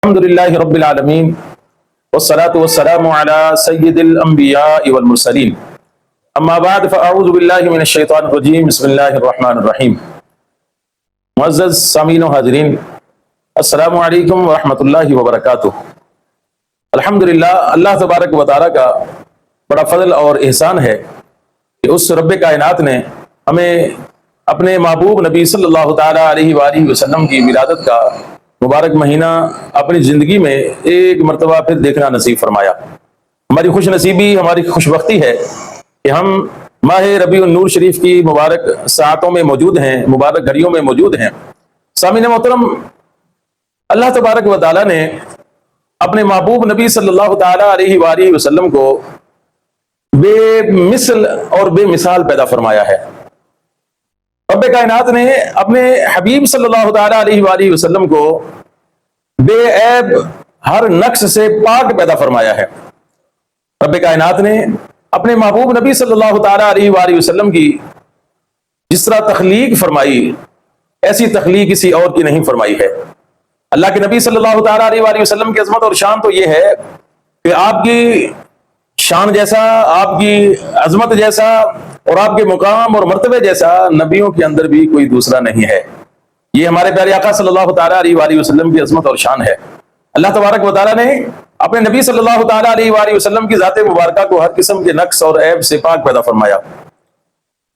الحمد لله رب العالمين والصلاة والسلام على سيد الأنبياء والمرسلين اما بعد فاعوذ باللہ من الشیطان الرجیم بسم اللہ الرحمن الرحیم۔ معزز سامعین و حاضرین، السلام علیکم ورحمۃ اللہ وبرکاتہ۔ الحمدللہ، اللہ تبارک و تعالیٰ کا بڑا فضل اور احسان ہے کہ اس رب کائنات نے ہمیں اپنے محبوب نبی صلی اللہ تعالیٰ علیہ وآلہ وسلم کی ولادت کا مبارک مہینہ اپنی زندگی میں ایک مرتبہ پھر دیکھنا نصیب فرمایا۔ ہماری خوش نصیبی، ہماری خوش بختی ہے کہ ہم ماہ ربیع النور شریف کی مبارک ساعتوں میں موجود ہیں، مبارک گھڑیوں میں موجود ہیں۔ سامعین محترم، اللہ تبارک و تعالیٰ نے اپنے محبوب نبی صلی اللہ تعالیٰ علیہ وآلہ وسلم کو بے مثل اور بے مثال پیدا فرمایا ہے۔ رب کائنات نے اپنے حبیب صلی اللہ تعالیٰ علیہ وآلہ وسلم کو بے عیب، ہر نقص سے پاک پیدا فرمایا ہے۔ رب کائنات نے اپنے محبوب نبی صلی اللہ تعالیٰ علیہ وآلہ وسلم کی جس طرح تخلیق فرمائی، ایسی تخلیق کسی اور کی نہیں فرمائی ہے۔ اللہ کے نبی صلی اللہ تعالیٰ علیہ وآلہ وسلم کی عظمت اور شان تو یہ ہے کہ آپ کی شان جیسا، آپ کی عظمت جیسا اور آپ کے مقام اور مرتبے جیسا نبیوں کے اندر بھی کوئی دوسرا نہیں ہے۔ یہ ہمارے پیارے آقا صلی اللہ تعالیٰ علیہ وآلہ وسلم کی عظمت اور شان ہے۔ اللہ تبارک و تعالیٰ نے اپنے نبی صلی اللہ تعالیٰ علیہ وآلہ وسلم کی ذات مبارکہ کو ہر قسم کے نقص اور عیب سے پاک پیدا فرمایا۔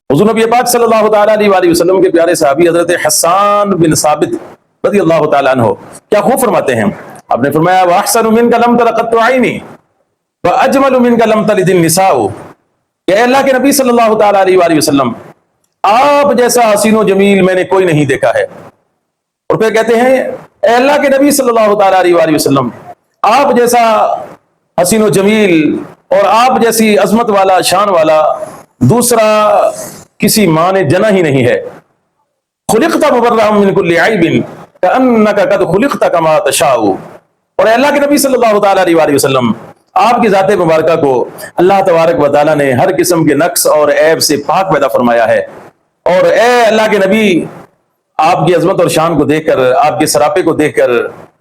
حضور نبی پاک صلی اللہ تعالیٰ علیہ وآلہ وسلم کے پیارے صحابی حضرت حسان بن ثابت رضی اللہ تعالیٰ عنہ کیا خوب فرماتے ہیں، آپ نے فرمایا وَأَحْسَنُ مِنْكَ لَمْ تَرَ قَطُّ عَيْنِي وَأَجْمَلُ مِنْكَ لَمْ تَلِدِ النِّسَاءُ۔ کہ اے اللہ کے نبی صلی اللہ تعالیٰ علیہ وآلہ وسلم، آپ جیسا حسین و جمیل میں نے کوئی نہیں دیکھا ہے۔ اور پھر کہتے ہیں اے اللہ کے نبی صلی اللہ تعالیٰ علیہ وآلہ وسلم، آپ جیسا حسین و جمیل اور آپ جیسی عظمت والا، شان والا دوسرا کسی ماں نے جنا ہی نہیں ہے۔ خلقت مبرأ من کل عیب کأنک قد خلقت کما تشاء۔ اور اے اللہ کے نبی صلی اللہ تعالیٰ علیہ وآلہ وسلم، آپ کی ذات مبارکہ کو اللہ تبارک و تعالیٰ نے ہر قسم کے نقص اور عیب سے پاک پیدا فرمایا ہے۔ اور اے اللہ کے نبی، آپ کی عظمت اور شان کو دیکھ کر، آپ کے سراپے کو دیکھ کر،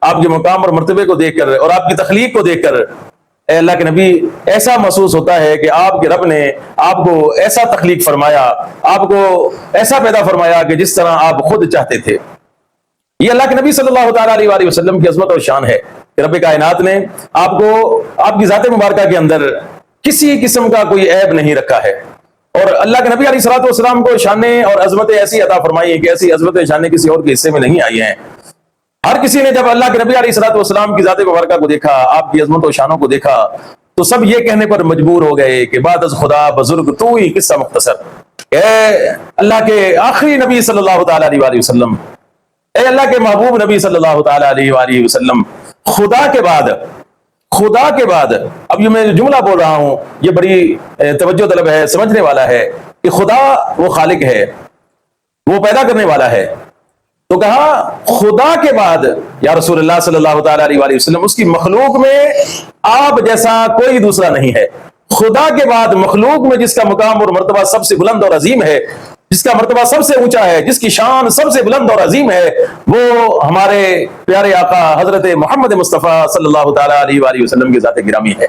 آپ کے مقام اور مرتبے کو دیکھ کر اور آپ کی تخلیق کو دیکھ کر، اے اللہ کے نبی، ایسا محسوس ہوتا ہے کہ آپ کے رب نے آپ کو ایسا تخلیق فرمایا، آپ کو ایسا پیدا فرمایا کہ جس طرح آپ خود چاہتے تھے۔ یہ اللہ کے نبی صلی اللہ تعالیٰ علیہ وآلہ وسلم کی عظمت اور شان ہے کہ رب کائنات نے آپ کو، آپ کی ذات مبارکہ کے اندر کسی قسم کا کوئی عیب نہیں رکھا ہے۔ اور اللہ کے نبی علیہ الصلوۃ والسلام کو شانیں اور عظمتیں ایسی عطا فرمائی ہیں کہ ایسی عظمتیں شانیں کسی اور کے حصے میں نہیں آئی ہیں۔ ہر کسی نے جب اللہ کے نبی علیہ الصلوۃ والسلام کی ذات مبارکہ کو دیکھا، آپ کی عظمت و شانوں کو دیکھا، تو سب یہ کہنے پر مجبور ہو گئے کہ بعد از خدا بزرگ تو ہی قصہ مختصر۔ اے اللہ کے آخری نبی صلی اللہ تعالیٰ علیہ وآلہ وسلم، اے اللہ کے محبوب نبی صلی اللہ تعالیٰ علیہ وآلہ وسلم، خدا کے بعد اب یہ میں جملہ بول رہا ہوں، یہ بڑی توجہ طلب ہے، سمجھنے والا ہے کہ خدا وہ خالق ہے، وہ پیدا کرنے والا ہے۔ تو کہا خدا کے بعد یا رسول اللہ صلی اللہ تعالیٰ علیہ وآلہ وسلم، اس کی مخلوق میں آپ جیسا کوئی دوسرا نہیں ہے۔ خدا کے بعد مخلوق میں جس کا مقام اور مرتبہ سب سے بلند اور عظیم ہے، جس کا مرتبہ سب سے اونچا ہے، جس کی شان سب سے بلند اور عظیم ہے، وہ ہمارے پیارے آقا حضرت محمد مصطفیٰ صلی اللہ تعالیٰ علیہ وآلہ وسلم کی ذات گرامی ہے۔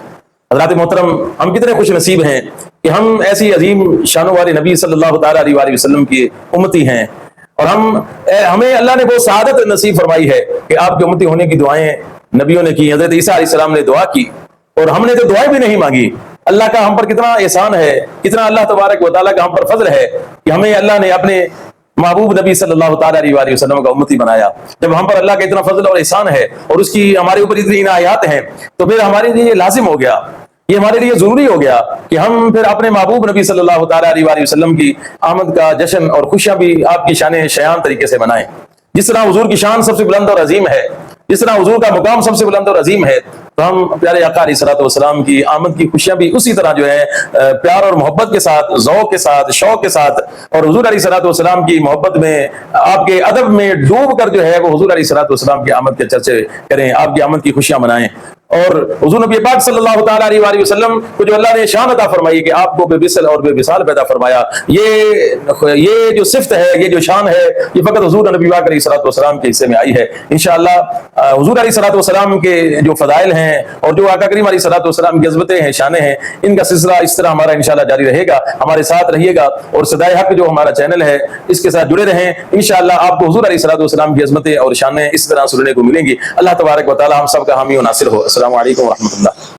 حضرات محترم، ہم کتنے خوش نصیب ہیں کہ ہم ایسی عظیم شانوں والے نبی صلی اللہ تعالیٰ علیہ وآلہ وسلم کی امتی ہیں، اور ہمیں اللہ نے وہ سعادت نصیب فرمائی ہے کہ آپ کے امتی ہونے کی دعائیں نبیوں نے کی، حضرت عیسیٰ علیہ السلام نے دعا کی، اور ہم نے تو دعائیں بھی نہیں مانگی۔ اللہ کا ہم پر کتنا احسان ہے، کتنا اللہ تبارک و تعالیٰ کا ہم پر فضل ہے کہ ہمیں اللہ نے اپنے محبوب نبی صلی اللہ تعالیٰ علیہ وآلہ وسلم کا امتی بنایا۔ جب ہم پر اللہ کا اتنا فضل اور احسان ہے اور اس کی ہمارے اوپر اتنی عنایات ہیں، تو پھر ہمارے لیے لازم ہو گیا، یہ ہمارے لیے ضروری ہو گیا کہ ہم پھر اپنے محبوب نبی صلی اللہ تعالیٰ علیہ وآلہ وسلم کی آمد کا جشن اور خوشیاں بھی آپ کی شان شیان طریقے سے منائیں۔ جس طرح حضور کی شان سب سے بلند اور عظیم ہے، جس طرح حضور کا مقام سب سے بلند اور عظیم ہے، تو ہم پیارے آقا علیہ الصلوۃ والسلام کی آمد کی خوشیاں بھی اسی طرح جو ہے پیار اور محبت کے ساتھ، ذوق کے ساتھ، شوق کے ساتھ، اور حضور علیہ الصلوۃ والسلام کی محبت میں، آپ کے ادب میں ڈوب کر جو ہے وہ حضور علیہ الصلوۃ والسلام کی آمد کے چرچے کریں، آپ کی آمد کی خوشیاں منائیں۔ اور حضور نبی پاک صلی اللہ تعالیٰ علیہ وسلم کو جو اللہ نے شان عطا فرمائی کہ آپ کو بے مثل اور بے مثال پیدا فرمایا، یہ جو صفت ہے، یہ جو شان ہے، یہ فقط حضور نبی پاک علیہ الصلوۃ والسلام کے حصے میں آئی ہے۔ انشاءاللہ حضور علیہ الصلوۃ والسلام کے جو فضائل ہیں اور جو آقا کریم علیہ الصلوۃ والسلام کی عظمتیں ہیں، شانیں ہیں، ان کا سلسلہ اس طرح ہمارا انشاءاللہ جاری رہے گا۔ ہمارے ساتھ رہیے گا اور صدائے حق جو ہمارا چینل ہے اس کے ساتھ جڑے رہیں۔ انشاءاللہ آپ کو حضور علیہ الصلوۃ والسلام کی عظمتیں اور شانیں اس طرح سننے کو ملیں گی۔ اللہ تبارک و تعالی ہم سب کا حامی و ناصر ہو۔ السلام علیکم ورحمۃ اللہ۔